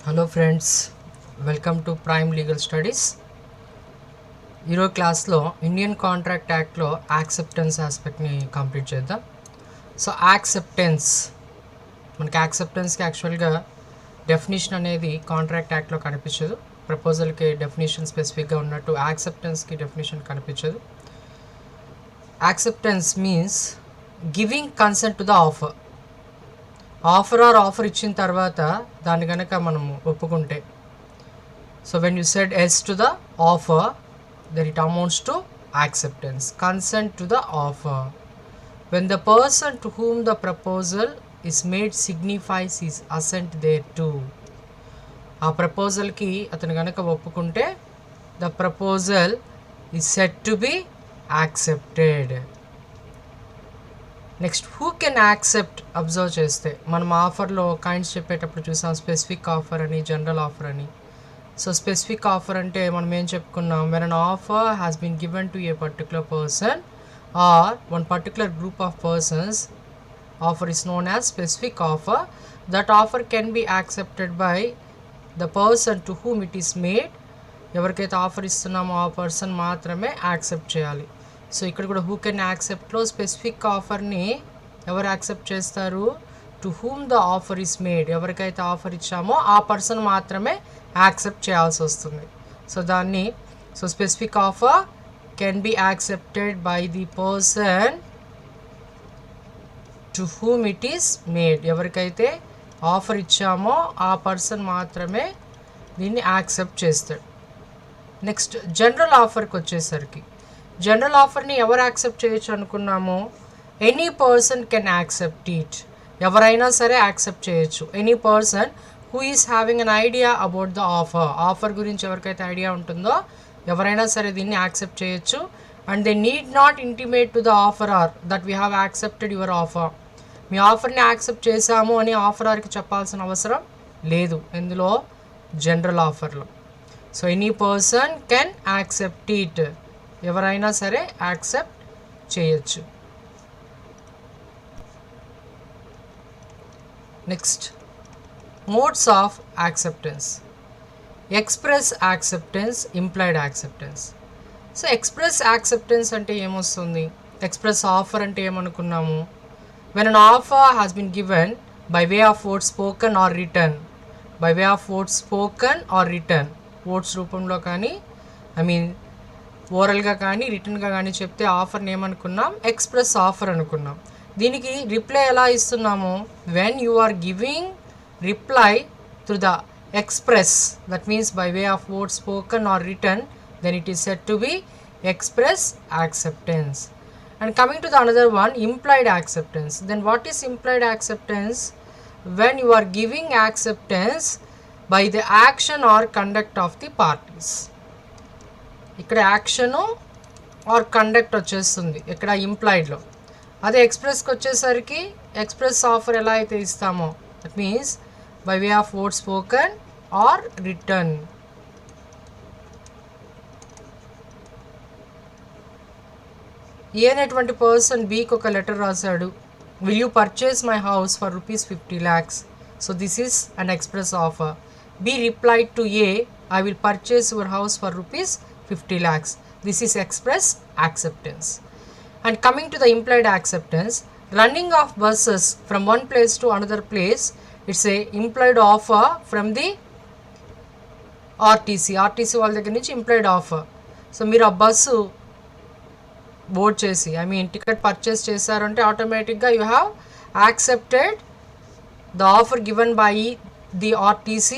Hello friends, welcome to prime legal studies. ఈరోజు క్లాస్లో Indian contract యాక్ట్లో యాక్సెప్టెన్స్ ఆస్పెక్ట్ని కంప్లీట్ చేద్దాం. సో మనకి యాక్సెప్టెన్స్కి యాక్చువల్గా డెఫినేషన్ అనేది కాంట్రాక్ట్ యాక్ట్లో కనిపించదు. ప్రపోజల్కి డెఫినేషన్ స్పెసిఫిక్గా ఉన్నట్టు యాక్సెప్టెన్స్కి డెఫినేషన్ కనిపించదు. Acceptance means giving consent to the offer ఇచ్చిన తర్వాత దాన్ని కనుక మనము ఒప్పుకుంటే, so when you said yes to the offer then it amounts to acceptance. Consent to the offer. When the person to whom the proposal is made signifies his assent thereto. ఆ ప్రపోజల్కి అతను కనుక ఒప్పుకుంటే the proposal is said to be accepted. Next, who can accept observe చేస్తే మనం ఆఫర్లో kinds చెప్పేటప్పుడు చూసాం, specific offer అని, జనరల్ ఆఫర్ అని. సో స్పెసిఫిక్ ఆఫర్ అంటే మనం ఏం చెప్పుకున్నాం, when an offer has been given to a particular person or one particular group of persons, offer is known as specific offer. That offer can be accepted by the person to whom it is made. ఎవరికైతే offer ఇస్తున్నామో ఆ person మాత్రమే accept చేయాలి. So ఇక్కడ కూడా who can యాక్సెప్ట్లో specific ఆఫర్ని ఎవరు accept చేస్తారు, to whom the offer is made. ఎవరికైతే ఆఫర్ ఇచ్చామో ఆ పర్సన్ మాత్రమే యాక్సెప్ట్ చేయాల్సి వస్తుంది. So specific offer can be accepted by the person to whom it is made. ఎవరికైతే ఆఫర్ ఇచ్చామో ఆ పర్సన్ మాత్రమే దీన్ని యాక్సెప్ట్ చేస్తాడు. నెక్స్ట్, జనరల్ ఆఫర్కి వచ్చేసరికి, జనరల్ ఆఫర్ని ఎవరు యాక్సెప్ట్ చేయొచ్చు అనుకున్నాము, any person can accept it. ఎవరైనా సరే యాక్సెప్ట్ చేయొచ్చు. Any person who is having an idea about the offer గురించి ఎవరికైతే ఐడియా ఉంటుందో ఎవరైనా సరే దీన్ని యాక్సెప్ట్ చేయొచ్చు. And they need not intimate to the offerer that we have accepted your offer. మీ ఆఫర్ని యాక్సెప్ట్ చేశాము అని ఆఫరర్కి చెప్పాల్సిన అవసరం లేదు ఇందులో, జనరల్ ఆఫర్లో. So any person can accept it. ఎవరైనా సరే యాక్సెప్ట్ చేయొచ్చు. Next, modes of acceptance. Express acceptance, implied acceptance. So express acceptance అంటే ఏమొస్తుంది, ఎక్స్ప్రెస్ ఆఫర్ అంటే ఏమనుకున్నాము, when an offer has been given by way of words spoken or written. By way of words spoken or written, words రూపంలో కానీ ఓరల్గా కానీ రిటర్న్గా కానీ చెప్తే ఆఫర్ని ఏమనుకున్నాం, ఎక్స్ప్రెస్ ఆఫర్ అనుకున్నాం. దీనికి రిప్లై ఎలా ఇస్తున్నాము, when you are giving reply through the express, that means by way of word spoken or written, then it is said to be express acceptance. And coming to the another one, implied acceptance. Then what is implied acceptance, when you are giving acceptance by the action or conduct of the parties. ఇక్కడ action or conduct వచ్చేస్తుంది ఇక్కడ ఇంప్లాయిడ్లో. అదే ఎక్స్ప్రెస్కి వచ్చేసరికి express offer ఎలా అయితే ఇస్తామో, that means by way of word spoken or written. A అనేటువంటి person బీకి ఒక లెటర్ రాశాడు, will you purchase my house for ₹50 lakhs. So this is an express offer. B replied to A, I will purchase your house for ₹50 lakhs. This is express acceptance. And coming to the implied acceptance, running of buses from one place to another place, it's a implied offer from the RTC వాళ్ళ దగ్గర నుంచి implied offer. So మీరు ఆ bus board చేసి, ticket purchase చేశారంటే ఆటోమేటిక్గా you have accepted the offer given by the RTC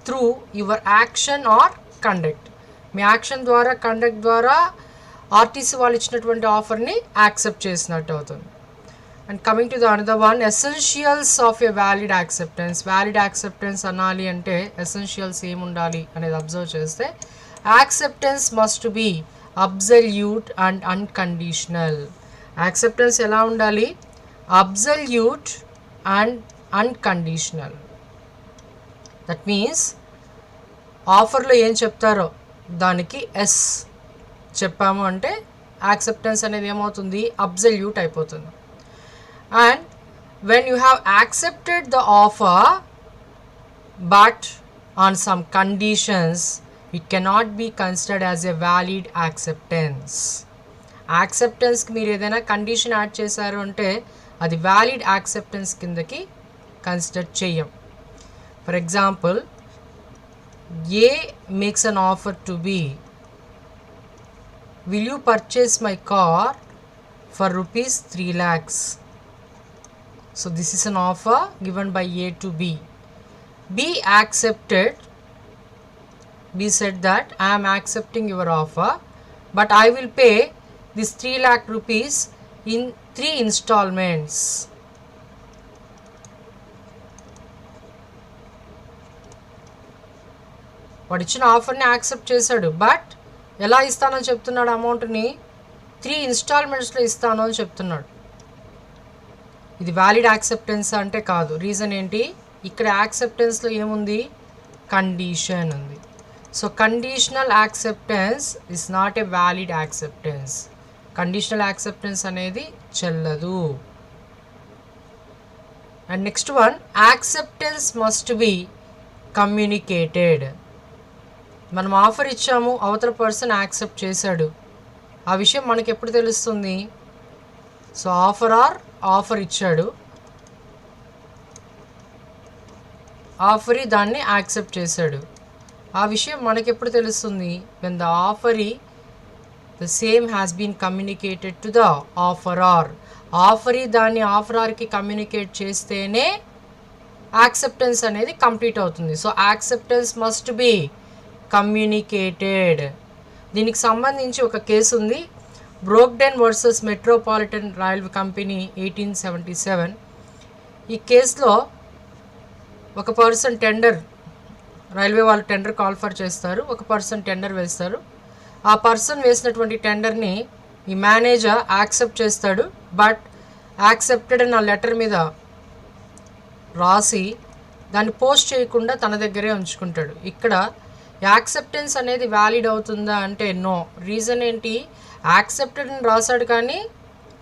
through your action or conduct. మీ action ద్వారా, కండక్ట్ ద్వారా ఆర్టీసీ వాళ్ళు ఇచ్చినటువంటి ఆఫర్ని యాక్సెప్ట్ చేసినట్టు అవుతుంది. And coming to the another one, essentials of a valid acceptance. Valid acceptance అనాలి అంటే ఎసెన్షియల్స్ ఏముండాలి అనేది అబ్జర్వ్ చేస్తే, acceptance must be absolute and unconditional. Acceptance ఎలా ఉండాలి, absolute and unconditional. That means ఆఫర్లో ఏం చెప్తారో దానికి ఎస్ చెప్పాము అంటే యాక్సెప్టెన్స్ అనేది ఏమవుతుంది, అబ్సల్యూట్ అయిపోతుంది. And when you have accepted the offer, but on some conditions it cannot be considered as a valid acceptance. యాక్సెప్టెన్స్కి మీరు ఏదైనా కండిషన్ యాడ్ చేశారు అంటే అది వ్యాలిడ్ యాక్సెప్టెన్స్ కిందకి కన్సిడర్ చేయం. For example, A makes an offer to be, will you purchase my car for rupees 3 lakhs? So this is an offer given by A to B. B accepted. B said that I am accepting your offer, but I will pay this 3 lakh rupees in 3 installments. వాడు ఇచ్చిన ఆఫర్ని accept చేశాడు, but ఎలా ఇస్తానని చెప్తున్నాడు, అమౌంట్ని 3 ఇన్స్టాల్మెంట్స్లో ఇస్తాను అని చెప్తున్నాడు. ఇది వ్యాలిడ్ యాక్సెప్టెన్స్ అంటే కాదు. రీజన్ ఏంటి, ఇక్కడ యాక్సెప్టెన్స్లో ఏముంది, కండిషన్ ఉంది. So conditional acceptance is not a valid acceptance. Conditional acceptance అనేది చెల్లదు. And next one, acceptance must be communicated. మనం ఆఫర్ ఇచ్చాము, అవతల పర్సన్ యాక్సెప్ట్ చేశాడు, ఆ విషయం మనకి ఎప్పుడు తెలుస్తుంది. సో ఆఫర్ ఇచ్చాడు, ఆఫరీ దాన్ని యాక్సెప్ట్ చేశాడు, ఆ విషయం మనకి ఎప్పుడు తెలుస్తుంది, when the the same has been communicated to the offerer. Offeree దాన్ని ఆఫరర్కి కమ్యూనికేట్ చేస్తేనే యాక్సెప్టెన్స్ అనేది కంప్లీట్ అవుతుంది. So acceptance must be communicated. దీనికి సంబంధించి ఒక కేసు ఉంది, Brogden versus Metropolitan Railway Company 1877. ఈ కేసులో ఒక పర్సన్ రైల్వే వాళ్ళు టెండర్ కాల్ఫర్ చేస్తారు, ఒక పర్సన్ టెండర్ వేస్తారు. ఆ పర్సన్ వేసినటువంటి టెండర్ని ఈ మేనేజర్ యాక్సెప్ట్ చేస్తాడు, బట్ యాక్సెప్టెడ్ అని ఆ లెటర్ మీద రాసి దాన్ని పోస్ట్ చేయకుండా తన దగ్గరే ఉంచుకుంటాడు. ఇక్కడ యాక్సెప్టెన్స్ అనేది వ్యాలిడ్ అవుతుందా అంటే నో. రీజన్ ఏంటి, యాక్సెప్టెడ్ అని రాశాడు కానీ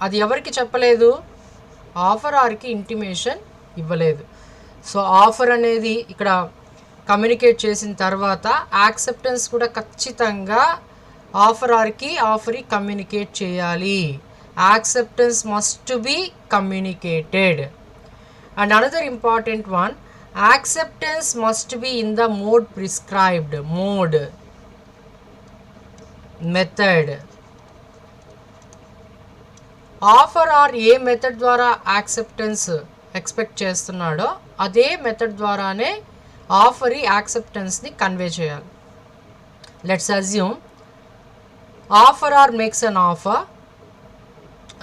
అది ఎవరికి చెప్పలేదు, ఆఫరర్కి ఇంటిమేషన్ ఇవ్వలేదు. సో ఆఫర్ అనేది ఇక్కడ కమ్యూనికేట్ చేసిన తర్వాత యాక్సెప్టెన్స్ కూడా ఖచ్చితంగా ఆఫరీ కమ్యూనికేట్ చేయాలి. Acceptance must be communicated. And another important one, acceptance must be in the mode prescribed. Method. Offeror ఏ మెథడ్ ద్వారా యాక్సెప్టెన్స్ ఎక్స్పెక్ట్ చేస్తున్నాడో అదే మెథడ్ ద్వారానే ఆఫరీ యాక్సెప్టెన్స్ని కన్వే చేయాలి. Let's assume offeror makes an offer,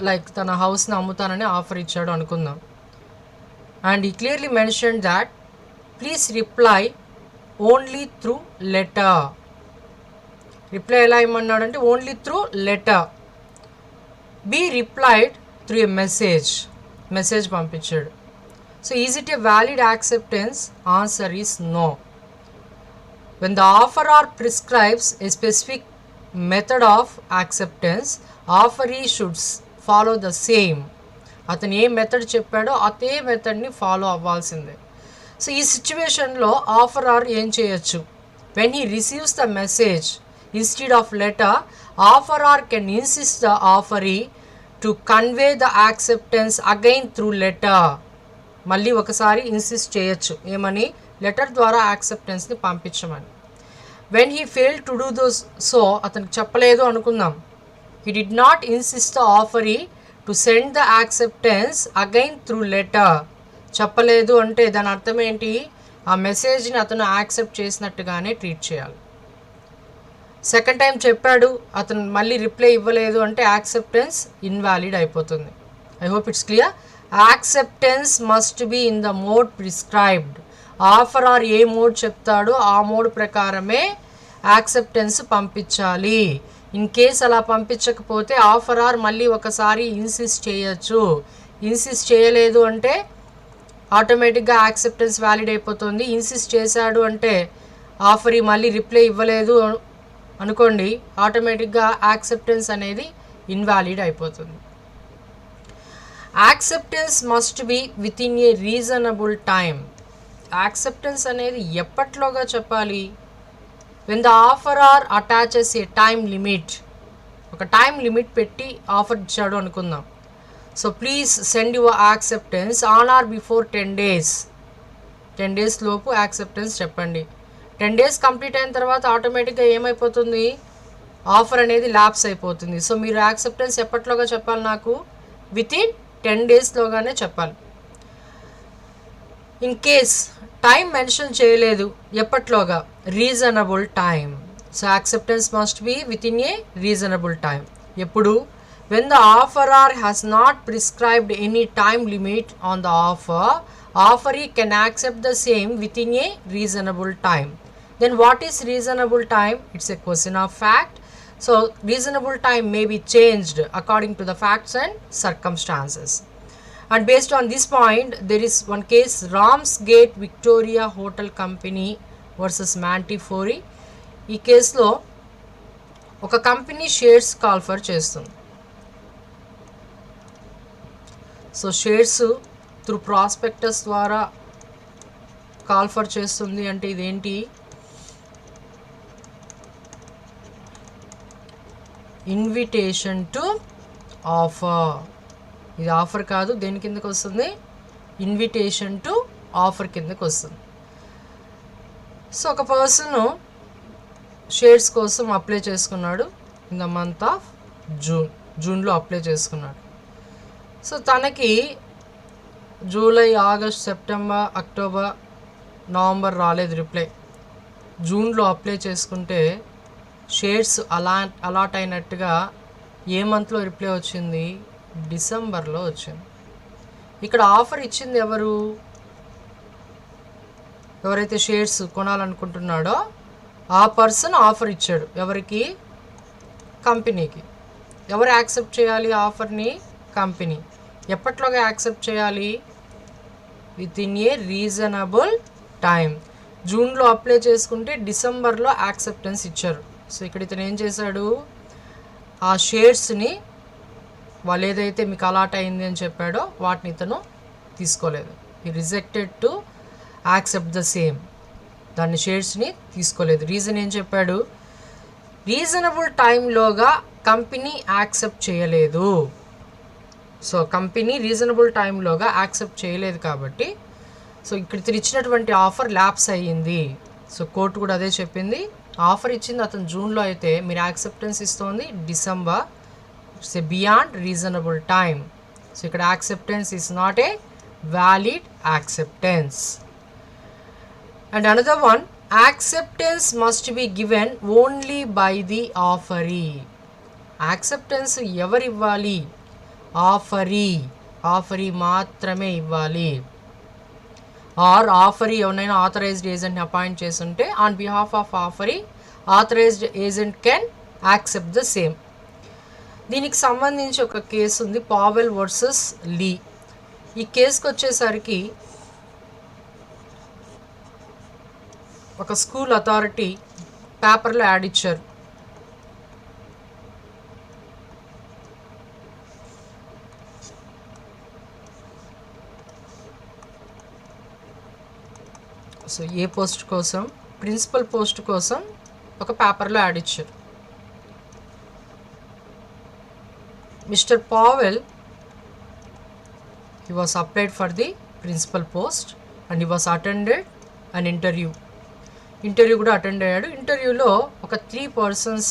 like తన హౌస్ని అమ్ముతానని ఆఫర్ ఇచ్చాడు అనుకుందాం. And he clearly mentioned that please reply only through letter. Reply ఎలా ఇమ్మన్నాడంటే only through letter. B replied through a message పంపించాడు. So is it a valid acceptance? Answer is no. When the offerer prescribes a specific method of acceptance, offeree shoulds follow the same. అతను ఏ method చెప్పాడో అదే మెథడ్ని follow అవ్వాల్సిందే. So ఈ సిచ్యువేషన్లో offerer ఏం చేయొచ్చు, when he receives the message instead of letter, offerer can insist the offeree to convey the acceptance again through letter. మళ్ళీ ఒకసారి ఇన్సిస్ట్ చేయొచ్చు, ఏమని, లెటర్ ద్వారా యాక్సెప్టెన్స్ని పంపించమని. When he fail to do those, so అతనికి చెప్పలేదు అనుకుందాం, he did not insist the offeree to send the acceptance again through letter. చెప్పలేదు అంటే దాని అర్థం ఏంటి, ఆ మెసేజ్ని అతను యాక్సెప్ట్ చేసినట్టుగానే ట్రీట్ చేయాలి. సెకండ్ టైం చెప్పాడు, అతను మళ్ళీ రిప్లై ఇవ్వలేదు అంటే యాక్సెప్టెన్స్ ఇన్వాలిడ్ అయిపోతుంది. I hope it's clear. Acceptance must be in the mode prescribed. Offerer ఏ మోడ్ చెప్తాడో ఆ మోడ్ ప్రకారమే యాక్సెప్టెన్స్ పంపించాలి. ఇన్ కేస్ అలా పంపించకపోతే ఆఫరర్ మళ్ళీ ఒకసారి ఇన్సిస్ట్ చేయొచ్చు. ఇన్సిస్ట్ చేయలేదు అంటే ఆటోమేటిక్గా యాక్సెప్టెన్స్ వ్యాలిడ్ అయిపోతుంది. ఇన్సిస్ట్ చేశాడు అంటే ఆఫరీ మళ్ళీ రిప్లై ఇవ్వలేదు అనుకోండి, ఆటోమేటిక్గా యాక్సెప్టెన్స్ అనేది ఇన్వాలిడ్ అయిపోతుంది. Acceptance must be within a reasonable time. Acceptance అనేది ఎప్పట్లోగా చెప్పాలి? When the offeror attaches a time limit. ఒక టైం లిమిట్ పెట్టి ఆఫర్ ఇచ్చాడు అనుకుందాం. So please send your acceptance on or before 10 days. 10 days లోపు acceptance చెప్పండి. 10 days complete అయిన తర్వాత ఆటోమేటిక్గా ఏమైపోతుంది? ఆఫర్ అనేది ల్యాప్స్ అయిపోతుంది. సో మీరు యాక్సెప్టెన్స్ ఎప్పట్లోగా చెప్పాలి? నాకు వితిన్ 10 daysలోగానే చెప్పాలి. ఇన్ కేస్ టైం మెన్షన్ చేయలేదు, ఎప్పట్లోగా? Reasonable time. So acceptance must be within a reasonable time. ఎప్పుడు? When the offerer has not prescribed any time limit on the offeree can accept the same within a reasonable time. Then what is reasonable time? It's a question of fact. So reasonable time may be changed according to the facts and circumstances. And based on this point, there is one case, Ramsgate Victoria Hotel Company versus Mantifori. ఈ కేసులో ఒక company shares call for చేస్తుంది. So shares through prospectus ద్వారా call for చేస్తుంది అంటే ఇదేంటి? Invitation to offer. ఇది offer కాదు, దేని కిందకు వస్తుంది? ఇన్విటేషన్ టు ఆఫర్ కిందకు వస్తుంది. సో ఒక పర్సన్ షేర్స్ కోసం అప్లై చేసుకున్నాడు ఇన్ ద మంత్ ఆఫ్ జూన్లో అప్లై చేసుకున్నాడు. సో తనకి July, August, September, October, November రాలేదు రిప్లై. జూన్లో అప్లై చేసుకుంటే షేర్స్ అలాట్ అయినట్టుగా ఏ మంత్లో రిప్లై వచ్చింది? డిసెంబర్లో వచ్చింది. ఇక్కడ ఆఫర్ ఇచ్చింది ఎవరు? ఎవరైతే షేర్స్ కొనాలనుకుంటున్నాడో ఆ పర్సన్ ఆఫర్ ఇచ్చాడు. ఎవరికి? కంపెనీకి. ఎవరు యాక్సెప్ట్ చేయాలి ఆఫర్ని? కంపెనీ. ఎప్పట్లోగా యాక్సెప్ట్ చేయాలి? With in a reasonable time. జూన్లో అప్లై చేసుకుంటే డిసెంబర్లో యాక్సెప్టెన్స్ ఇచ్చారు. సో ఇక్కడ ఇతను ఏం చేశాడు? ఆ షేర్స్ని వాళ్ళు ఏదైతే మీకు అలాట్ అయింది అని చెప్పాడో వాటిని ఇతను తీసుకోలేదు. ఈ rejected to accept the same. దాన్ని షేర్స్ని తీసుకోలేదు. రీజన్ ఏం చెప్పాడు? రీజనబుల్ టైంలోగా కంపెనీ యాక్సెప్ట్ చేయలేదు. సో కంపెనీ రీజనబుల్ టైంలోగా యాక్సెప్ట్ చేయలేదు కాబట్టి సో ఇక్కడ ఇతను ఇచ్చినటువంటి ఆఫర్ ల్యాప్స్ అయ్యింది. సో కోర్టు కూడా అదే చెప్పింది. ఆఫర్ ఇచ్చింది అతను జూన్లో అయితే మీరు యాక్సెప్టెన్స్ ఇస్తుంది December. It's a beyond reasonable time. So ఇక్కడ acceptance is not a valid acceptance. And another one, acceptance must be given only by the offeree. Acceptance ఎవరు ఇవ్వాలి? ఆఫరీ మాత్రమే ఇవ్వాలి. ఆర్ ఆఫరీ ఎవరైనా ఆథరైజ్డ్ ఏజెంట్ని అపాయింట్ చేస్తుంటే on behalf of offeree authorised agent can accept the same. దీనికి సంబంధించి ఒక కేసు ఉంది, పావెల్ వర్సెస్ లీ. ఈ కేసుకి వచ్చేసరికి ఒక స్కూల్ అథారిటీ పేపర్లో యాడ్ ఇచ్చారు. సో ఏ పోస్ట్ కోసం? ప్రిన్సిపల్ పోస్ట్ కోసం ఒక పేపర్లో యాడ్ ఇచ్చారు. Mister Powell, he was applied for the principal post and he was attended an interview. Interview కూడా అటెండ్ అయ్యాడు. ఇంటర్వ్యూలో ఒక 3 persons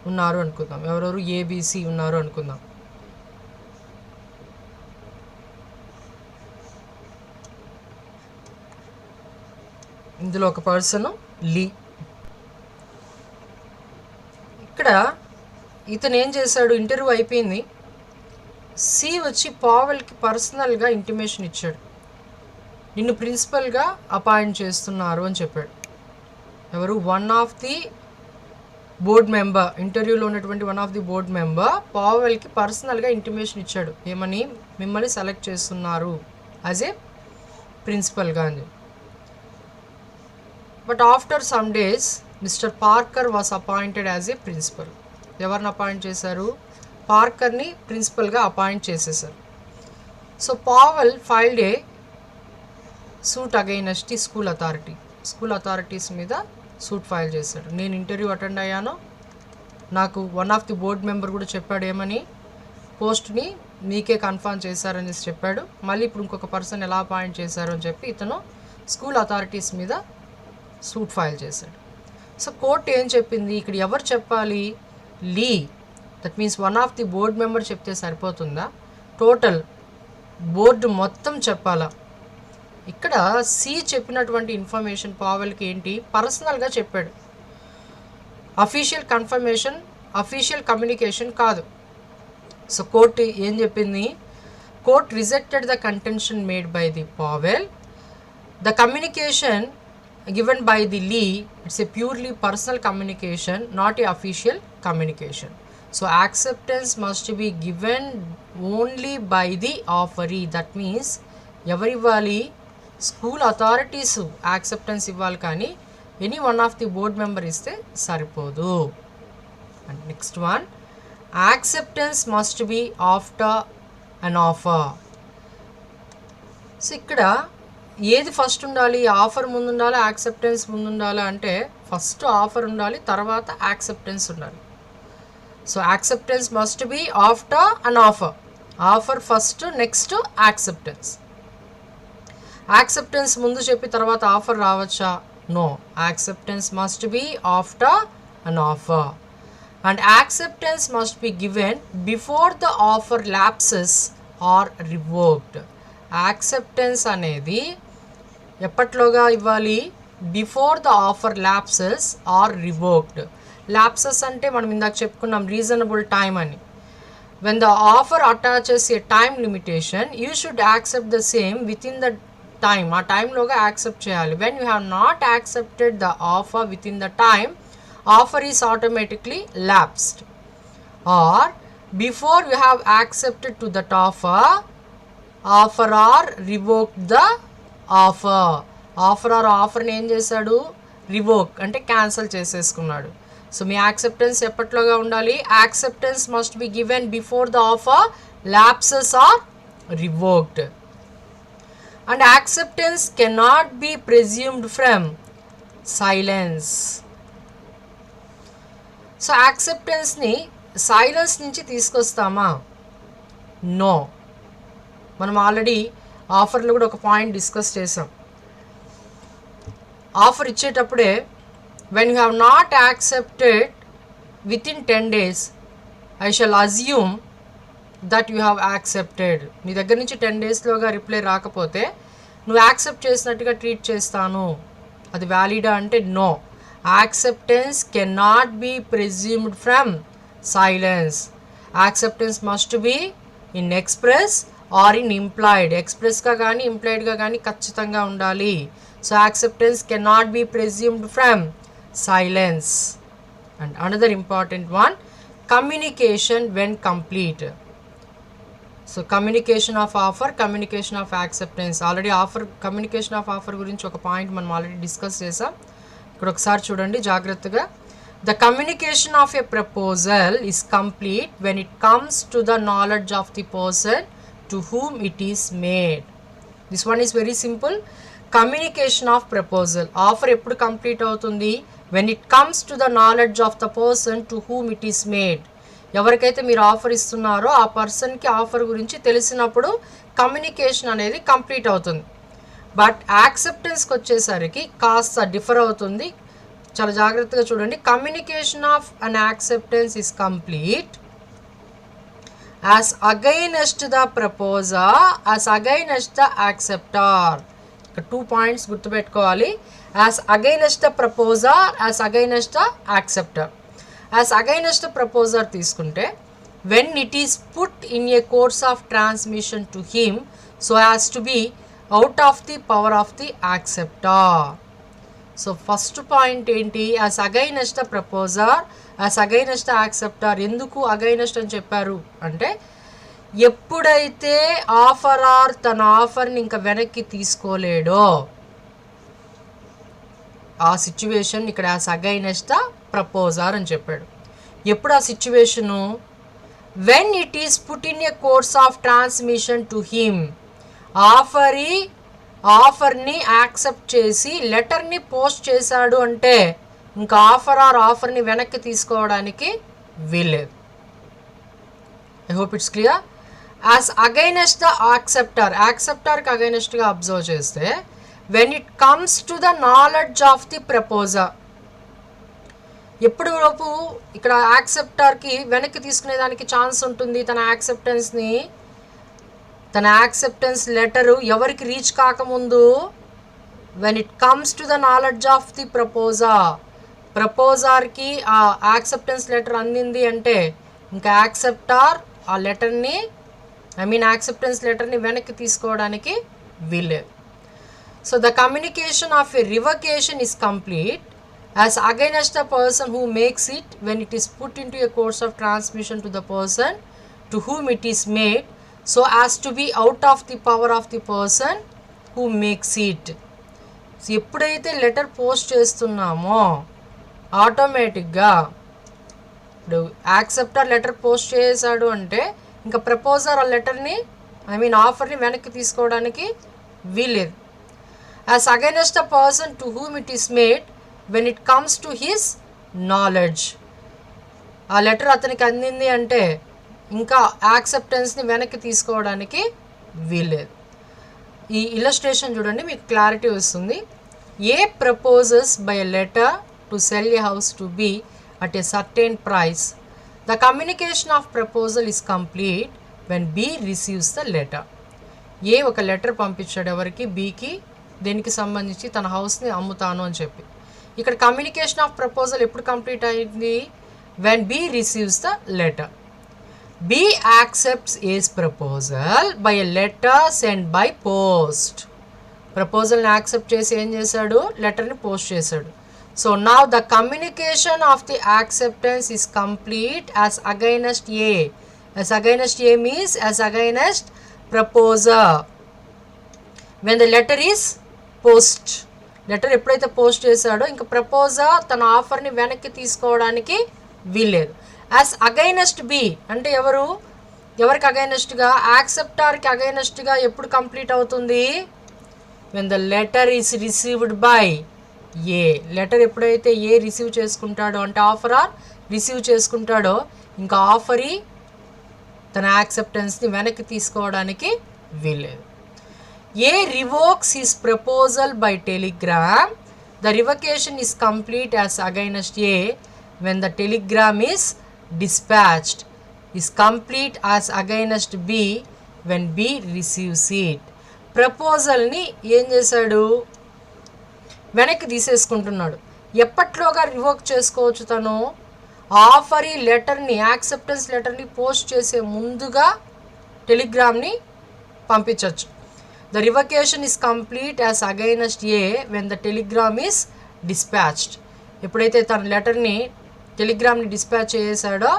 ఉన్నారు అనుకుందాం. ఎవరెవరు? ఏబిసి ఉన్నారు అనుకుందాం. ఇందులో ఒక పర్సన్ లీ. ఇక్కడ ఇతను ఏం చేశాడు? ఇంటర్వ్యూ అయిపోయింది. సి వచ్చి పావెల్కి పర్సనల్గా ఇంటిమేషన్ ఇచ్చాడు, నిన్ను ప్రిన్సిపల్గా అపాయింట్ చేస్తున్నారు అని చెప్పాడు. ఎవరు? One of the board member. ఇంటర్వ్యూలో ఉన్నటువంటి one of the board member పావెల్కి పర్సనల్గా ఇంటిమేషన్ ఇచ్చాడు. ఏమని? మిమ్మల్ని సెలెక్ట్ చేస్తున్నారు యాజ్ ఏ ప్రిన్సిపల్గా అని. But after some days mister Parker was appointed as a principal. ఎవరిని అపాయింట్ చేశారు? పార్కర్ని ప్రిన్సిపల్గా అపాయింట్ చేసేసారు. So Powell filed a suit against the school authorities మీద సూట్ ఫైల్ చేశాడు. నేను ఇంటర్వ్యూ అటెండ్ అయ్యాను, నాకు one of the board member కూడా చెప్పాడు ఏమని, పోస్ట్ని మీకే కన్ఫర్మ్ చేశారని చెప్పాడు. మళ్ళీ ఇప్పుడు ఇంకొక పర్సన్ ఎలా అపాయింట్ చేశారు అని చెప్పి ఇతను స్కూల్ అథారిటీస్ మీద సూట్ ఫైల్ చేశాడు. సో కోర్టు ఏం చెప్పింది, ఇక్కడ ఎవరు చెప్పాలి, లీ, that means one of the board member చెప్తే సరిపోతుందా, టోటల్ బోర్డు మొత్తం చెప్పాలా? ఇక్కడ సి చెప్పినటువంటి ఇన్ఫర్మేషన్ పావెల్కి ఏంటి, పర్సనల్గా చెప్పాడు, అఫీషియల్ కన్ఫర్మేషన్, అఫీషియల్ కమ్యూనికేషన్ కాదు. సో కోర్టు ఏం చెప్పింది, court rejected the contention made by the Powell. The communication given by the Lee, it's a purely personal communication, not a official communication. So acceptance must be given only by the offeree. That means ఎవరు ఇవ్వాలి, school authorities acceptance ఇవ్వాలి, కానీ any one of the board member ఇస్తే సరిపోదు. And next one, acceptance must be after an offer. So ఇక్కడ ఏది first ఉండాలి, offer ముందు ఉండాలి, యాక్సెప్టెన్స్ ముందు ఉండాలి అంటే ఫస్ట్ ఆఫర్ ఉండాలి, తర్వాత యాక్సెప్టెన్స్ ఉండాలి. So acceptance must be after an offer, offer first, next acceptance. Acceptance ముందు చెప్పి తర్వాత ఆఫర్ రావచ్చా, no, acceptance must be after an offer. And acceptance must be given before the offer lapses or revoked. Acceptance అనేది ఎప్పట్లోగా ఇవ్వాలి, before the offer lapses or revoked. Lapses అంటే మనం ఇందాక చెప్పుకున్నాం రీజనబుల్ టైం అని. When the offer attaches a time limitation, you should accept the same with in the time, ఆ టైంలోగా యాక్సెప్ట్ చేయాలి. When you have not accepted the offer within the time, offer is automatically lapsed. Or before you have accepted to that offer or revoke the offer. ఆఫర్ని ఏం చేశాడు, revoke అంటే cancel చేసేసుకున్నాడు. So మీ acceptance ఎప్పట్లోగా ఉండాలి, acceptance must be given before the offer lapses or revoked. And acceptance cannot be presumed from silence. So యాక్సెప్టెన్స్ని silence నుంచి తీసుకొస్తామా, నో. మనం ఆల్రెడీ ఆఫర్లో కూడా ఒక పాయింట్ డిస్కస్ చేసాం. ఆఫర్ ఇచ్చేటప్పుడే when you have not accepted within 10 days, I shall assume that you have accepted. నీ దగ్గర నుంచి 10 daysలోగా రిప్లై రాకపోతే నువ్వు యాక్సెప్ట్ చేసినట్టుగా ట్రీట్ చేస్తాను, అది వ్యాలిడా అంటే no. Acceptance can not be presumed from silence. Acceptance must be in express or in implied. ఎక్స్ప్రెస్గా కానీ ఇంప్లాయిడ్గా కానీ ఖచ్చితంగా ఉండాలి. So acceptance can not be presumed from silence. And another important one, communication when complete. So communication of offer, communication of acceptance. Already communication of offer గురించి ఒక point మనం already discuss చేసాం. ఇక్కడ ఒకసారి చూడండి జాగ్రత్తగా. The communication of a proposal is complete when it comes to the knowledge of the person to whom it is made. This one is very simple. Communication of proposal. Offer eppudu complete avutundi, when it comes to the knowledge of the person to whom it is made. ఎవరికైతే మీరు offer ఇస్తున్నారో ఆ పర్సన్కి offer గురించి తెలిసినప్పుడు communication అనేది complete అవుతుంది. But యాక్సెప్టెన్స్కి వచ్చేసరికి కాస్త డిఫర్ అవుతుంది. చాలా జాగ్రత్తగా చూడండి. Communication of an acceptance is complete as against the proposer, as against the acceptor. ఇక్కడ 2 points గుర్తుపెట్టుకోవాలి. As against the proposer, as against the acceptor. As against the proposer తీసుకుంటే when it is put in a course of transmission to him so as to be out of the power of the acceptor. So first point ఏంటి, as against the proposer, as against the acceptor. ఎందుకు against అని చెప్పారు అంటే ఎప్పుడైతే offerer తన ఆఫర్ని ఇంకా వెనక్కి తీసుకోలేడో ఆ సిచ్యువేషన్ ఇక్కడ యాజ్ అగైనెస్ట్ ద ప్రపోజర్ అని చెప్పాడు. ఎప్పుడు ఆ situation, when it is put in a course of transmission to him. ఆఫర్ని యాక్సెప్ట్ చేసి లెటర్ని పోస్ట్ చేశాడు అంటే ఇంకా ఆఫర్ని వెనక్కి తీసుకోవడానికి వీల్లేదు. I hope it's clear. As against the యాక్సెప్టర్కి అగైనెస్ట్గా అబ్జర్వ్ చేస్తే when it comes to the knowledge of the proposer, ఎప్పుడు లోపు ఇక్కడ యాక్సెప్టర్కి వెనక్కి తీసుకునేదానికి ఛాన్స్ ఉంటుంది. తన యాక్సెప్టెన్స్ లెటరు ఎవరికి రీచ్ కాకముందు, when it comes to the knowledge of the ప్రపోజర్కి ఆ యాక్సెప్టెన్స్ లెటర్ అందింది అంటే ఇంకా యాక్సెప్టర్ ఆ లెటర్ని యాక్సెప్టెన్స్ లెటర్ని వెనక్కి తీసుకోవడానికి వీల్లేదు. So the communication of a revocation is complete as against the person who makes it when it is put into a course of transmission to the person to whom it is made, so as to be out of the power of the person who makes it. So ఎప్పుడైతే letter post చేస్తున్నామో ఆటోమేటిక్గా ఇప్పుడు acceptor letter post చేశాడు అంటే ఇంకా proposer ఆ లెటర్ని ఆఫర్ని వెనక్కి తీసుకోవడానికి వీల్లేదు. As against the person to whom it is made when it comes to his knowledge, ఆ లెటర్ అతనికి అందింది అంటే ఇంకా యాక్సెప్టెన్స్ని వెనక్కి తీసుకోవడానికి వీల్లేదు. ఈ ఇల్లస్ట్రేషన్ చూడండి, మీకు క్లారిటీ వస్తుంది. A proposes by a letter to sell a house to B at a certain price, the communication of proposal is complete when B receives the letter. A ఒక లెటర్ పంపించాడు ఎవరికి, బీకి, దేనికి సంబంధించి తన హౌస్ని అమ్ముతాను అని చెప్పి. ఇక్కడ కమ్యూనికేషన్ ఆఫ్ ప్రపోజల్ ఎప్పుడు కంప్లీట్ అయింది, when B receives the letter. B accepts A's proposal by a letter send by post. ప్రపోజల్ని యాక్సెప్ట్ చేసి ఏం చేశాడు, లెటర్ని పోస్ట్ చేశాడు. So now the communication of the acceptance is complete as against A. As against A means as against proposer when the letter is post. Letter ఎప్పుడైతే post చేశాడో ఇంకా proposer తన ఆఫర్ని వెనక్కి తీసుకోవడానికి వీల్లేదు. యాజ్ అగైనెస్ట్ బి అంటే ఎవరికి అగైనెస్ట్గా, యాక్సెప్టర్కి అగైనెస్ట్గా ఎప్పుడు కంప్లీట్ అవుతుంది, when the letter is received by A. Letter ఎప్పుడైతే ఏ రిసీవ్ చేసుకుంటాడో అంటే ఆఫరర్ రిసీవ్ చేసుకుంటాడో ఇంకా ఆఫరీ తన యాక్సెప్టెన్స్ని వెనక్కి తీసుకోవడానికి వీల్లేదు. A revokes his proposal by telegram. The revocation is complete as against A when the telegram is dispatched. Is complete as against B when B receives it. ప్రపోజల్ని ఏం చేశాడు, వెనక్కి తీసేసుకుంటున్నాడు. ఎప్పట్లోగా రివోక్ చేసుకోవచ్చు తను, ఆఫరీ లెటర్ని యాక్సెప్టెన్స్ లెటర్ని పోస్ట్ చేసే ముందుగా టెలిగ్రామ్ని పంపించవచ్చు. The revocation is complete as against A when the telegram is dispatched. ఎప్పుడైతే తన లెటర్ని టెలిగ్రామ్ని డిస్పాచ్ చేశాడో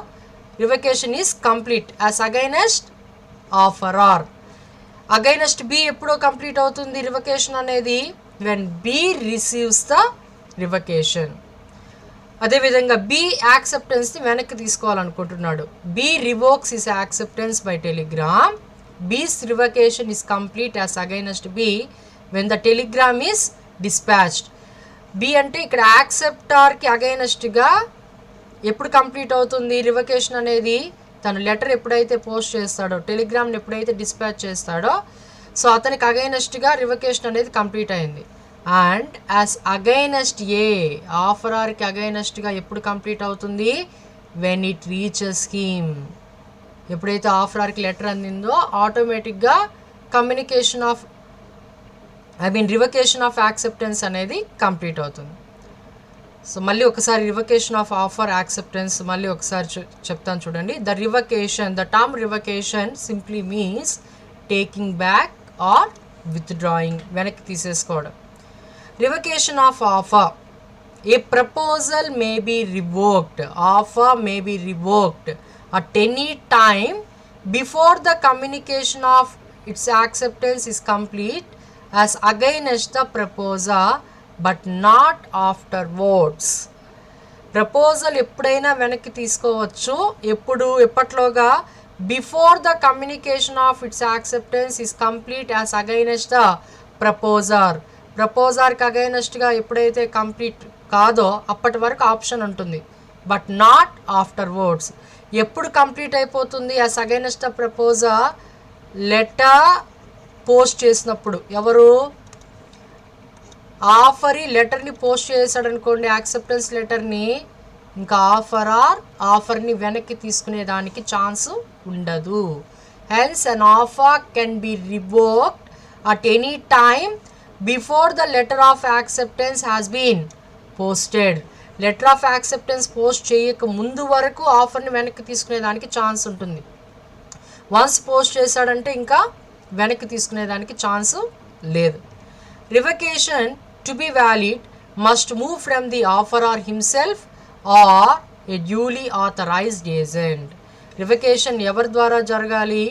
revocation is complete as against offerer. Against B ఎప్పుడో కంప్లీట్ అవుతుంది రివకేషన్ అనేది, when B receives the revocation. అదేవిధంగా బి యాక్సెప్టెన్స్ని వెనక్కి తీసుకోవాలనుకుంటున్నాడు. B revokes his acceptance by telegram. B's revocation is complete as against B when the telegram is dispatched. B అంటే ఇక్కడ యాక్సెప్టర్కి అగైనెస్ట్గా ఎప్పుడు కంప్లీట్ అవుతుంది రివకేషన్ అనేది, తను లెటర్ ఎప్పుడైతే పోస్ట్ చేస్తాడో, టెలిగ్రామ్ని ఎప్పుడైతే డిస్పాచ్ చేస్తాడో, సో అతనికి అగైనెస్ట్గా రివకేషన్ అనేది కంప్లీట్ అయింది. అండ్ యాజ్ అగైనెస్ట్ ఏ, ఆఫరర్కి అగైనెస్ట్గా ఎప్పుడు కంప్లీట్ అవుతుంది, వెన్ ఇట్ రీచెస్ హిమ్. ఎప్పుడైతే ఆఫరర్కి లెటర్ అందిందో ఆటోమేటిక్గా రివకేషన్ ఆఫ్ యాక్సెప్టెన్స్ అనేది కంప్లీట్ అవుతుంది. సో మళ్ళీ ఒకసారి రివకేషన్ ఆఫ్ ఆఫర్ యాక్సెప్టెన్స్ మళ్ళీ ఒకసారి చెప్తాను చూడండి. The term revocation simply means taking back or withdrawing, వెనక్కి తీసేసుకోవడం. Revocation of offer, a proposal may be revoked, offer may be revoked at any time before the communication of its acceptance is complete as against the proposer but not afterwards. Proposal ఎప్పుడైనా వెనక్కి తీసుకోవచ్చు. ఎప్పట్లోగా before the communication of its acceptance is complete as against the ప్రపోజర్కి అగైనెస్ట్గా ఎప్పుడైతే complete కాదో అప్పటి వరకు ఆప్షన్ ఉంటుంది, బట్ నాట్ ఆఫ్టర్ వర్డ్స్. ఎప్పుడు కంప్లీట్ అయిపోతుంది as against the proposer? Letter post చేసినప్పుడు. ఎవరు లెటర్ని పోస్ట్ చేశాడు అనుకోండి, యాక్సెప్టెన్స్ లెటర్ని, ఇంకా ఆఫర్ని వెనక్కి తీసుకునేదానికి ఛాన్స్ ఉండదు. Hence an offer can be revoked at any time before the letter of acceptance has been posted. Letter of acceptance post చేయక ముందు వరకు ఆఫర్ని వెనక్కి తీసుకునేదానికి ఛాన్స్ ఉంటుంది. వన్స్ పోస్ట్ చేశాడంటే ఇంకా వెనక్కి తీసుకునేదానికి ఛాన్స్ లేదు. Revocation to be valid must move from the offerer himself or a duly authorised agent. Revocation ఎవరి ద్వారా జరగాలి?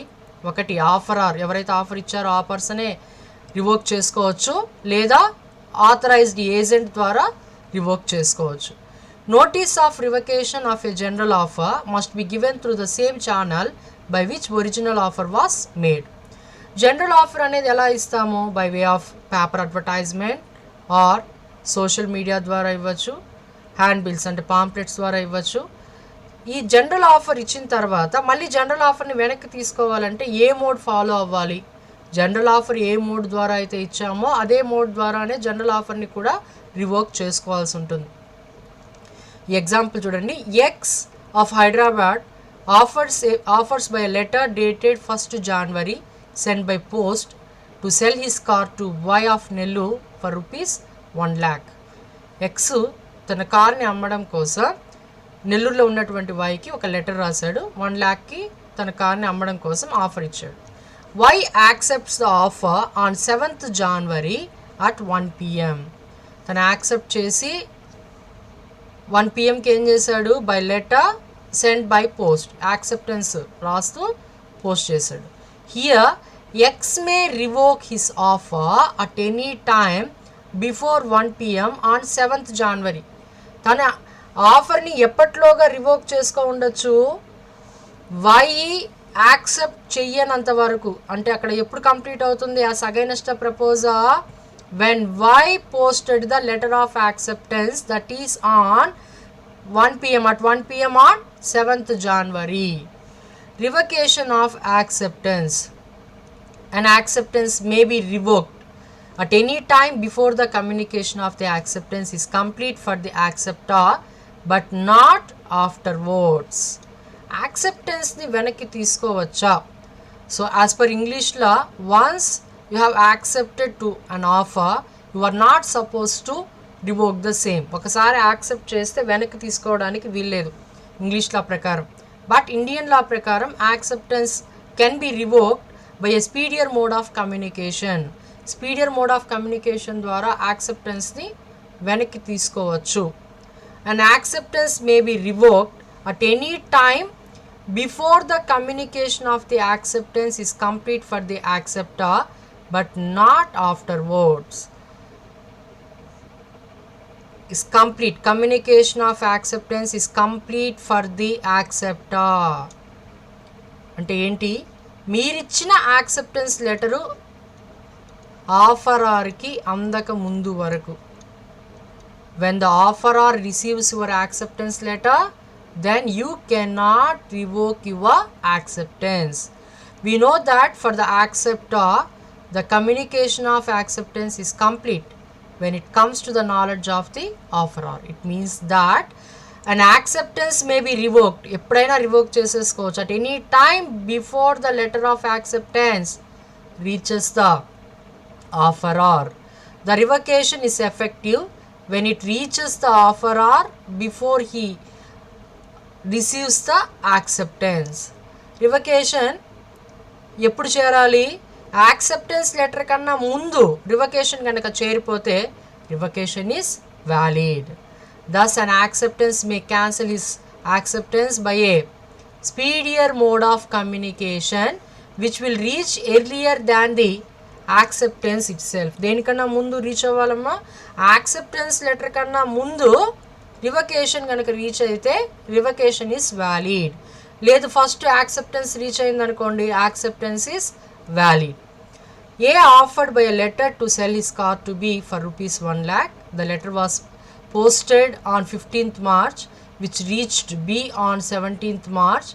ఒకటి ఆఫరర్, ఎవరైతే ఆఫర్ ఇచ్చారో ఆ పర్సనే రివోక్ చేసుకోవచ్చు, లేదా ఆథరైజ్డ్ ఏజెంట్ ద్వారా రివోక్ చేసుకోవచ్చు. Notice of revocation of a general offer must be given through the same channel by which original offer was made. General offer అనేది ఎలా ఇస్తాము? By way of paper advertisement or social media ద్వారా ఇవ్వచ్చు, hand bills అంటే pamphlets ద్వారా ఇవ్వచ్చు. ఈ general offer ఇచ్చిన తర్వాత మళ్ళీ జనరల్ ఆఫర్ని వెనక్కి తీసుకోవాలంటే ఏ మోడ్ ఫాలో అవ్వాలి? జనరల్ ఆఫర్ ఏ మోడ్ ద్వారా అయితే ఇచ్చామో అదే మోడ్ ద్వారానే జనరల్ ఆఫర్ని కూడా రివోక్ చేసుకోవాల్సి ఉంటుంది. ఈ ఎగ్జాంపుల్ చూడండి. X of Hyderabad offers buy letter dated 1st January sent by post to sell his car to Y of Nellore for ₹1 lakh. X తన కార్ని అమ్మడం కోసం నెల్లూరులో ఉన్నటువంటి వైకి ఒక లెటర్ రాశాడు. 1 lakhకి తన కార్ని అమ్మడం కోసం ఆఫర్ ఇచ్చాడు. Y accepts the offer on 7th January at 1 PM. తను యాక్సెప్ట్ చేసి 1 PMకి ఏం చేశాడు? By letter send by post, acceptance రాస్తూ పోస్ట్ చేశాడు. Here X may revoke his offer at any time before 1 PM on 7th January. తన ఆఫర్ని ఎప్పట్లోగా revoke చేసుకో ఉండొచ్చు? వై యాక్సెప్ట్ చెయ్యనంత వరకు. అంటే అక్కడ ఎప్పుడు కంప్లీట్ అవుతుంది? As against the proposer when Y posted the letter of acceptance, that is on 1 PM at 1 PM on 7th January. Revocation of acceptance. An acceptance may be revoked at any time before the communication of the acceptance is complete for the acceptor, but not afterwards. Acceptance ni venaki తీసుకోవచ్చా? So as per English law, once you have accepted to an offer, you are not supposed to revoke the same. ఒకసారి accept చేస్తే వెనక్కి తీసుకోవడానికి వీల్లేదు English లా ప్రకారం. But Indian law ప్రకారం acceptance can be revoked by a speedier mode of communication. Speedier mode of communication ద్వారా యాక్సెప్టెన్స్ని వెనక్కి తీసుకోవచ్చు. And acceptance may be revoked at any time before the communication of the acceptance is complete for the acceptor, but not afterwards. Is complete. Communication of acceptance is complete for the acceptor. అంటే ఏంటి? మీరిచ్చిన acceptance letter ఆఫరర్కి అందక ముందు వరకు. When the offeror receives your acceptance letter, then you cannot revoke your acceptance. We know that for the acceptor, the communication of acceptance is complete when it comes to the knowledge of the offeror. It means that an acceptance may be revoked. ఎప్పుడైనా revoke చేసేసుకోవచ్చు at any time before the letter of acceptance reaches the offeror. The revocation is effective when it reaches the offeror before he receives the acceptance. Revocation ఎప్పుడు చేరాలి? Acceptance letter కన్నా ముందు revocation కనుక చేరిపోతే revocation is valid. Thus an acceptance may cancel his acceptance by a speedier mode of communication which will reach earlier than the acceptance itself. దేనికన్నా ముందు reach అవ్వాలమ్మా? Acceptance letter కన్నా ముందు revocation కనుక reach అయితే రివకేషన్ is valid. లేదు first acceptance reach అయిందనుకోండి, acceptance is valid. A offered by a letter to sell his car to B for rupees 1 lakh. The letter was posted on 15th March, which reached B on 17th March.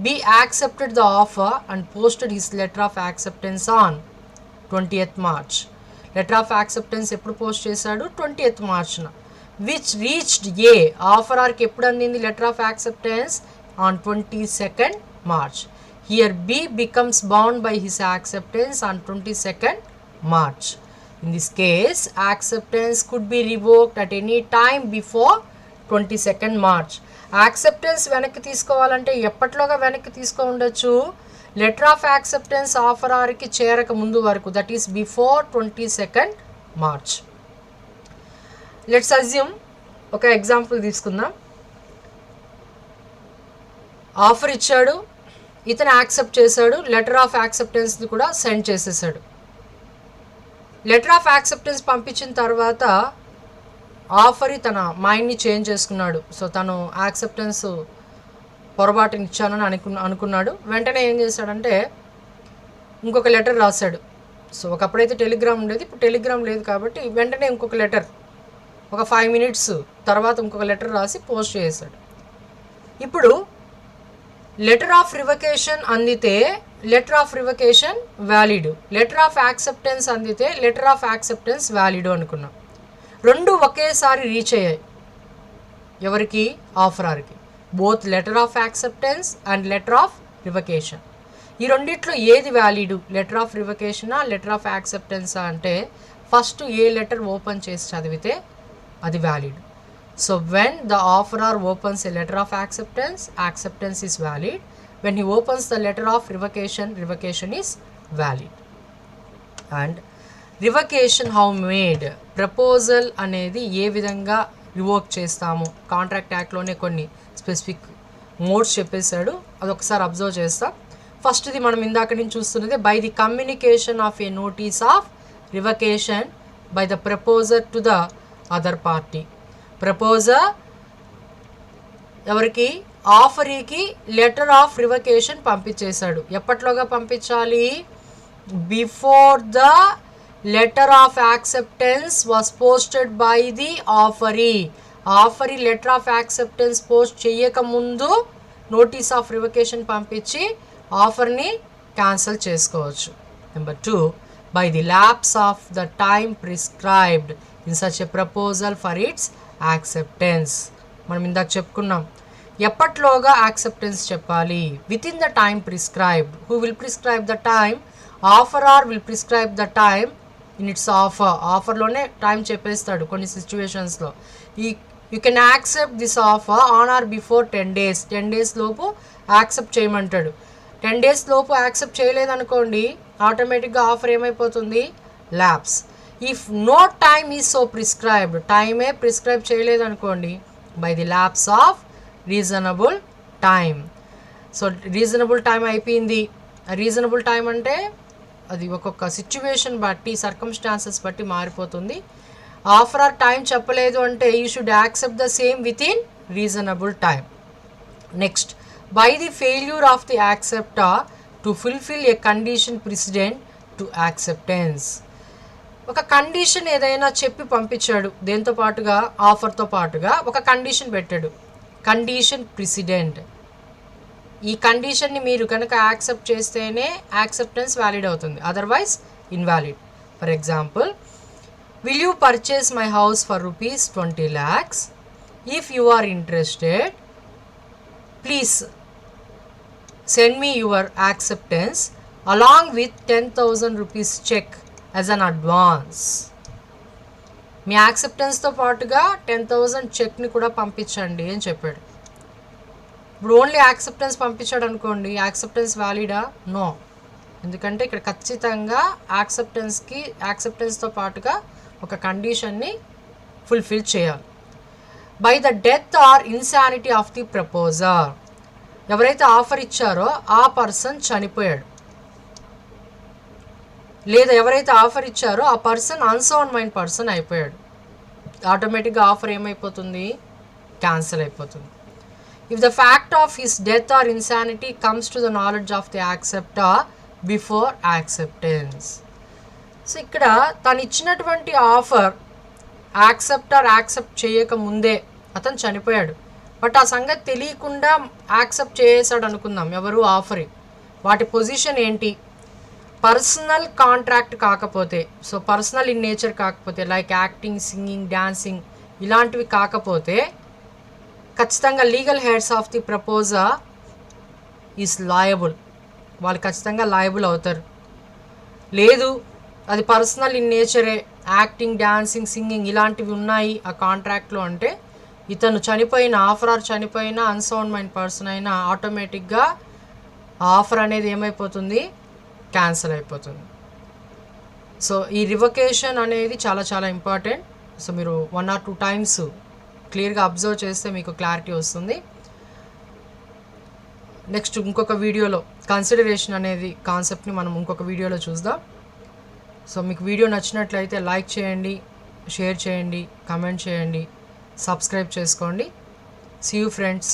B accepted the offer and posted his letter of acceptance on 20th March. Letter of acceptance ఎప్పుడు post చేశాడు? 20th Marchన. Which reached A. ఆఫర్కి ఎప్పుడు అందింది letter of acceptance? On 22nd March. Here B becomes bound by his acceptance on 22nd March. In this case, acceptance could be revoked at any time before 22nd March. Acceptance వెనక్కి తీసుకోవాలంటే ఎప్పట్లోగా వెనక్కి తీసుకో ఉండొచ్చు? Letter of acceptance ఆఫర్కి చేరక ముందు వరకు, that is before 22nd March. Let's assume ఒక example తీసుకుందాం. ఆఫర్ ఇచ్చాడు, ఇతను యాక్సెప్ట్ చేశాడు, లెటర్ ఆఫ్ యాక్సెప్టెన్స్ని కూడా సెండ్ చేసేసాడు. లెటర్ ఆఫ్ యాక్సెప్టెన్స్ పంపించిన తర్వాత ఆఫర్ తన మైండ్ని చేంజ్ చేసుకున్నాడు. సో తను యాక్సెప్టెన్స్ పొరపాటుని ఇచ్చానని అనుకున్నాడు. వెంటనే ఏం చేశాడంటే ఇంకొక లెటర్ రాశాడు. సో ఒకప్పుడైతే టెలిగ్రామ్ ఉండేది, ఇప్పుడు టెలిగ్రామ్ లేదు కాబట్టి వెంటనే ఇంకొక లెటర్ ఒక 5 minutes తర్వాత ఇంకొక లెటర్ రాసి పోస్ట్ చేశాడు. ఇప్పుడు లెటర్ ఆఫ్ రివకేషన్ అందితే letter of revocation valid, letter of acceptance అందితే లెటర్ ఆఫ్ యాక్సెప్టెన్స్ వ్యాలిడ్ అనుకున్నాం. రెండు ఒకేసారి రీచ్ అయ్యాయి. ఎవరికి? ఆఫరర్కి. Both letter of acceptance and letter of revocation. ఈ రెండిట్లో ఏది వ్యాలిడ్? లెటర్ ఆఫ్ రివకేషనా లెటర్ ఆఫ్ యాక్సెప్టెన్సా అంటే ఫస్ట్ ఏ లెటర్ ఓపెన్ చేసి చదివితే అది valid. So when the offerer opens a letter of acceptance, acceptance is valid. When he opens the letter of revocation, revocation is valid. And revocation how made? Proposal అనేది ఏ విధంగా revoke చేస్తాము? Contract యాక్ట్లోనే కొన్ని specific modes చెప్పేశాడు, అదొకసారి observe చేస్తాం. ఫస్ట్ది మనం ఇందాక నుంచి చూస్తున్నది by the communication of a notice of revocation by the proposer to the other party. Proposer ఎవరికి? ఆఫరీకి లెటర్ ఆఫ్ రివకేషన్ పంపించేశాడు. ఎప్పట్లోగా పంపించాలి? Before the letter of acceptance was posted by the offeree. Offeree letter of acceptance post చేయకముందు notice of revocation పంపించి ఆఫర్ని cancel చేసుకోవచ్చు. Number 2, by the lapse of the time prescribed in such a proposal for its acceptance. మనం ఇందాక చెప్పుకున్నాం ఎప్పట్లోగా acceptance చెప్పాలి. Within the time prescribed. Who will prescribe the time? Offerer will prescribe the time in its offer. ఆఫర్లోనే time చెప్పేస్తాడు కొన్ని సిచ్యువేషన్స్లో. You can accept this offer on or before 10 days. 10 days లోపు accept చేయమంటాడు. 10 days లోపు accept చేయలేదనుకోండి, ఆటోమేటిక్గా offer ఏమైపోతుంది? Lapse. If no time is so prescribed, టైమే ప్రిస్క్రైబ్ చేయలేదనుకోండి, by the lapse of reasonable time. So reasonable time అయిపోయింది. Reasonable time అంటే అది ఒక్కొక్క సిచ్యువేషన్ బట్టి, సర్కమ్స్టాన్సెస్ బట్టి మారిపోతుంది. ఆఫర్ టైం చెప్పలేదు అంటే you should accept the same with in reasonable time. Next, by the failure of the acceptor to fulfil A condition president to acceptance. ఒక కండిషన్ ఏదైనా చెప్పి పంపించాడు, దేంతో పాటుగా? ఆఫర్తో పాటుగా ఒక కండిషన్ పెట్టాడు, కండిషన్ ప్రెసిడెంట్. ఈ కండిషన్ని మీరు కనుక యాక్సెప్ట్ చేస్తేనే యాక్సెప్టెన్స్ వ్యాలిడ్ అవుతుంది, otherwise invalid. For example, will you purchase my house for rupees 20 lakhs? If you are interested please send me your acceptance along with 10,000 rupees cheque as an advance. మీ యాక్సెప్టెన్స్తో పాటుగా 10,000 చెక్ని కూడా పంపించండి అని చెప్పాడు. ఇప్పుడు ఓన్లీ యాక్సెప్టెన్స్ పంపించాడు అనుకోండి, యాక్సెప్టెన్స్ వ్యాలిడా? నో. ఎందుకంటే ఇక్కడ ఖచ్చితంగా యాక్సెప్టెన్స్తో పాటుగా ఒక కండిషన్ని ఫుల్ఫిల్ చేయాలి. By the death or insanity of the proposer. ఎవరైతే ఆఫర్ ఇచ్చారో ఆ పర్సన్ చనిపోయాడు, లేదా ఎవరైతే ఆఫర్ ఇచ్చారో ఆ పర్సన్ అన్సౌండ్ మైండ్ పర్సన్ అయిపోయాడు, ఆటోమేటిక్గా ఆఫర్ ఏమైపోతుంది? క్యాన్సిల్ అయిపోతుంది. If the fact of his death or insanity comes to the knowledge of the acceptor before acceptance. So ఇక్కడ తను ఇచ్చినటువంటి ఆఫర్ యాక్సెప్ట్ చేయక ముందే అతను చనిపోయాడు, బట్ ఆ సంగతి తెలియకుండా యాక్సెప్ట్ చేసాడు అనుకుందాం. ఎవరు ఆఫర్, వాటి పొజిషన్ ఏంటి? పర్సనల్ కాంట్రాక్ట్ కాకపోతే, సో పర్సనల్ ఇన్ నేచర్ కాకపోతే, లైక్ యాక్టింగ్, సింగింగ్, డాన్సింగ్ ఇలాంటివి కాకపోతే ఖచ్చితంగా legal heads of the proposer is liable, వాళ్ళు ఖచ్చితంగా లయబుల్ అవుతారు. లేదు అది పర్సనల్ ఇన్ నేచరే, యాక్టింగ్, డాన్సింగ్, సింగింగ్ ఇలాంటివి ఉన్నాయి ఆ కాంట్రాక్ట్లో అంటే ఇతను చనిపోయిన ఆఫరర్ చనిపోయిన అన్సౌండ్ మైండ్ పర్సన్ అయినా ఆటోమేటిక్గా ఆఫర్ అనేది ఏమైపోతుంది? క్యాన్సిల్ అయిపోతుంది. సో ఈ రివొకేషన్ అనేది చాలా చాలా ఇంపార్టెంట్. సో మీరు 1 or 2 times క్లియర్గా అబ్జర్వ్ చేస్తే మీకు క్లారిటీ వస్తుంది. నెక్స్ట్ ఇంకొక వీడియోలో కన్సిడరేషన్ అనేది కాన్సెప్ట్ని మనం ఇంకొక వీడియోలో చూద్దాం. సో మీకు వీడియో నచ్చినట్లయితే లైక్ చేయండి, షేర్ చేయండి, కమెంట్ చేయండి, సబ్స్క్రైబ్ చేసుకోండి. See you friends.